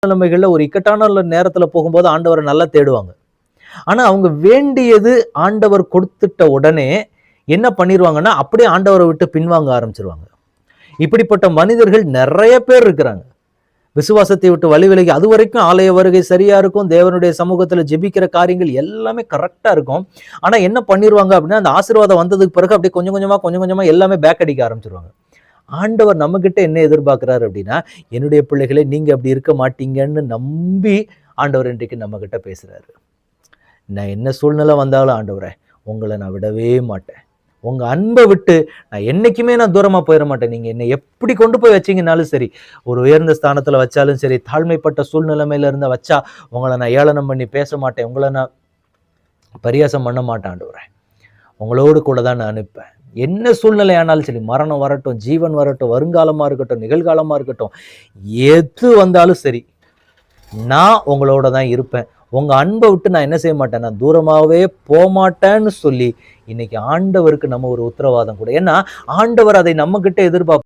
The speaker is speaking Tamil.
நிலைமைகள்ல ஒரு இக்கட்டான நேரத்துல போகும்போது ஆண்டவரை நல்லா தேடுவாங்க. ஆனா அவங்க வேண்டியது ஆண்டவர் கொடுத்துட்ட உடனே என்ன பண்ணிருவாங்கன்னா, அப்படியே ஆண்டவரை விட்டு பின்வாங்க ஆரம்பிச்சிருவாங்க. இப்படிப்பட்ட மனிதர்கள் நிறைய பேர் இருக்கிறாங்க. விசுவாசத்தை விட்டு வழி விலகி அது வரைக்கும் ஆலய வருகை சரியா இருக்கும், தேவனுடைய சமூகத்துல ஜெபிக்கிற காரியங்கள் எல்லாமே கரெக்டா இருக்கும். ஆனா என்ன பண்ணிருவாங்க அப்படின்னா, அந்த ஆசீர்வாதம் வந்ததுக்கு பிறகு அப்படியே கொஞ்சம் கொஞ்சமா எல்லாமே பேக் அடிக்க ஆரம்பிச்சிருவாங்க. ஆண்டவர் நம்ம கிட்ட என்ன எதிர்பார்க்கிறாரு அப்படின்னா, என்னுடைய பிள்ளைகளே நீங்க அப்படி இருக்க மாட்டீங்கன்னு நம்பி ஆண்டவர் இன்றைக்கு நம்ம கிட்ட பேசுறாரு. நான் என்ன சூழ்நிலை வந்தாலும் ஆண்டவரே உங்களை நான் விடவே மாட்டேன். உங்க அன்பை விட்டு நான் தூரமா போயிட மாட்டேன். நீங்க என்னை எப்படி கொண்டு போய் வச்சீங்கன்னாலும் சரி, ஒரு உயர்ந்த ஸ்தானத்துல வச்சாலும் சரி, தாழ்மைப்பட்ட சூழ்நிலைமையில இருந்த வச்சா உங்களை நான் ஏளனம் பண்ணி பேச மாட்டேன், உங்களை நான் பரியாசம் பண்ண மாட்டேன் ஆண்டவரே. உங்களோடு கூட தான் நான் அனுப்பேன். என்ன சூழ்நிலை ஆனாலும் சரி, மரணம் வரட்டும், ஜீவன் வரட்டும், வருங்காலமா இருக்கட்டும், நிகழ்காலமா இருக்கட்டும், எது வந்தாலும் சரி, நான் உங்களோட தான் இருப்பேன். உங்க அன்பை விட்டு நான் என்ன செய்ய மாட்டேன், நான் தூரமாகவே போமாட்டேன்னு சொல்லி இன்னைக்கு ஆண்டவருக்கு நம்ம ஒரு உத்தரவாதம் கூட. ஏன்னா ஆண்டவர் அதை நம்ம கிட்ட எதிர்பார்ப்போம்.